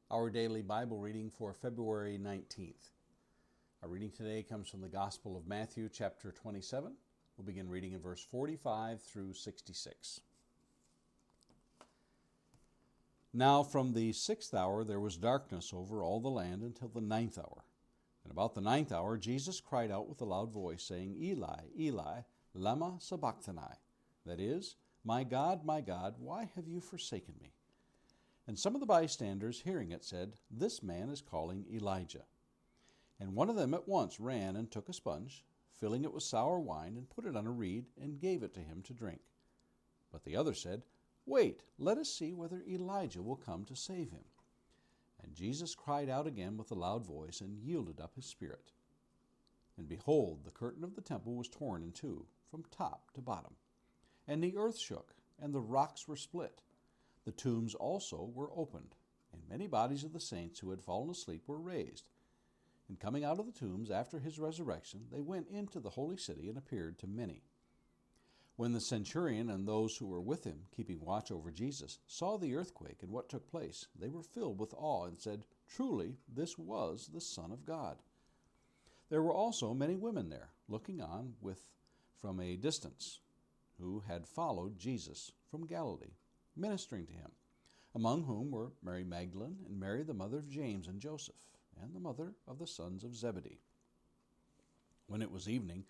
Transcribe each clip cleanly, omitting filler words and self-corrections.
Our daily Bible reading for February 19th. Our reading today comes from the Gospel of Matthew, chapter 27. We'll begin reading in verse 45 through 66. Now from the 6th hour there was darkness over all the land until the 9th hour. And about the 9th hour Jesus cried out with a loud voice, saying, Eli, Eli, lama sabachthani? That is, my God, why have you forsaken me? And some of the bystanders, hearing it, said, This man is calling Elijah. And one of them at once ran and took a sponge, filling it with sour wine, and put it on a reed, and gave it to him to drink. But the other said, Wait, let us see whether Elijah will come to save him. And Jesus cried out again with a loud voice, and yielded up his spirit. And behold, the curtain of the temple was torn in two, from top to bottom. And the earth shook, and the rocks were split. The tombs also were opened, and many bodies of the saints who had fallen asleep were raised. And coming out of the tombs after his resurrection, they went into the holy city and appeared to many. When the centurion and those who were with him, keeping watch over Jesus, saw the earthquake and what took place, they were filled with awe and said, Truly, this was the Son of God. There were also many women there, looking on from a distance, who had followed Jesus from Galilee, ministering to him, among whom were Mary Magdalene and Mary the mother of James and Joseph, and the mother of the sons of Zebedee. When it was evening,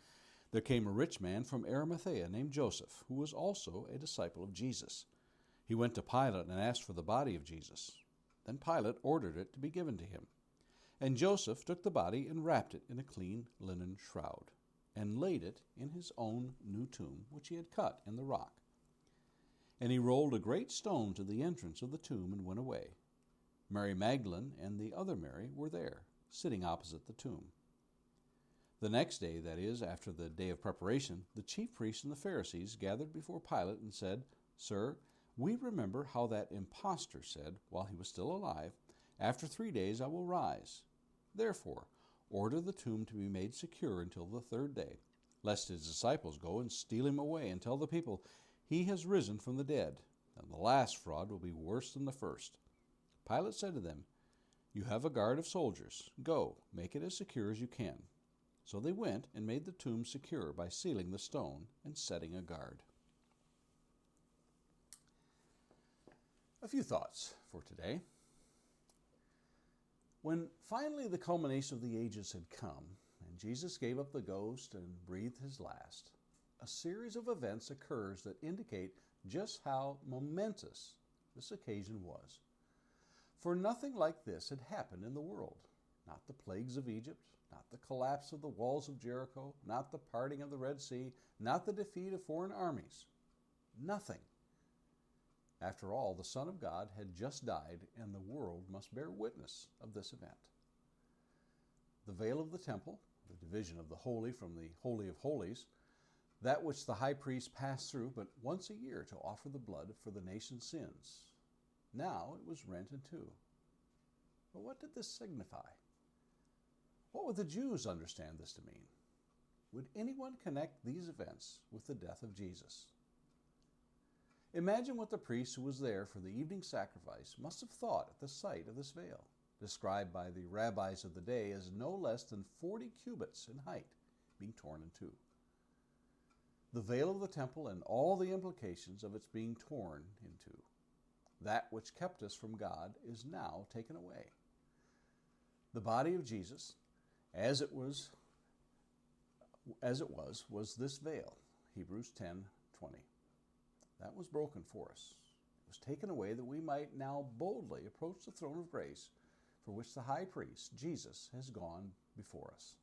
there came a rich man from Arimathea named Joseph, who was also a disciple of Jesus. He went to Pilate and asked for the body of Jesus. Then Pilate ordered it to be given to him. And Joseph took the body and wrapped it in a clean linen shroud, and laid it in his own new tomb, which he had cut in the rock. And he rolled a great stone to the entrance of the tomb and went away. Mary Magdalene and the other Mary were there, sitting opposite the tomb. The next day, that is, after the day of preparation, the chief priests and the Pharisees gathered before Pilate and said, Sir, we remember how that impostor said, while he was still alive, After 3 days I will rise. Therefore, order the tomb to be made secure until the 3rd day, lest his disciples go and steal him away and tell the people, He has risen from the dead, and the last fraud will be worse than the first. Pilate said to them, You have a guard of soldiers. Go, make it as secure as you can. So they went and made the tomb secure by sealing the stone and setting a guard. A few thoughts for today. When finally the culmination of the ages had come, and Jesus gave up the ghost and breathed his last, a series of events occurs that indicate just how momentous this occasion was. For nothing like this had happened in the world. Not the plagues of Egypt, not the collapse of the walls of Jericho, not the parting of the Red Sea, not the defeat of foreign armies. Nothing. After all, the Son of God had just died, and the world must bear witness of this event. The veil of the temple, the division of the holy from the Holy of Holies, that which the high priest passed through but once a year to offer the blood for the nation's sins. Now it was rent in two. But what did this signify? What would the Jews understand this to mean? Would anyone connect these events with the death of Jesus? Imagine what the priest who was there for the evening sacrifice must have thought at the sight of this veil, described by the rabbis of the day as no less than 40 cubits in height, being torn in two. The veil of the temple and all the implications of its being torn in two. That which kept us from God is now taken away. The body of Jesus, as it was this veil, Hebrews 10:20. That was broken for us. It was taken away that we might now boldly approach the throne of grace, for which the high priest, Jesus, has gone before us.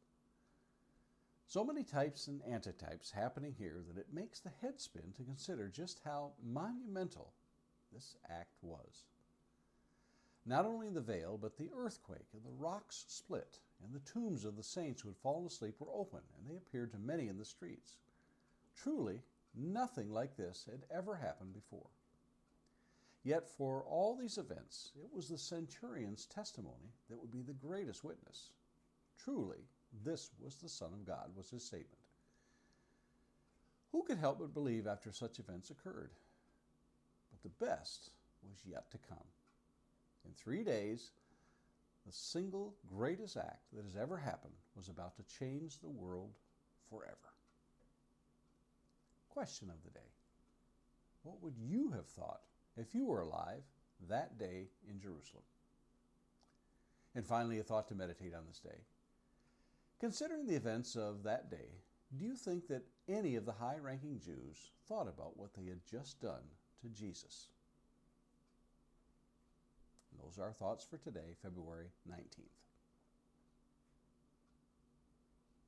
So many types and antitypes happening here that it makes the head spin to consider just how monumental this act was. Not only the veil, but the earthquake and the rocks split, and the tombs of the saints who had fallen asleep were open, and they appeared to many in the streets. Truly, nothing like this had ever happened before. Yet for all these events, it was the centurion's testimony that would be the greatest witness. Truly, this was the Son of God, was his statement. Who could help but believe after such events occurred? But the best was yet to come. In 3 days, the single greatest act that has ever happened was about to change the world forever. Question of the day. What would you have thought if you were alive that day in Jerusalem? And finally, a thought to meditate on this day. Considering the events of that day, do you think that any of the high-ranking Jews thought about what they had just done to Jesus? And those are our thoughts for today, February 19th.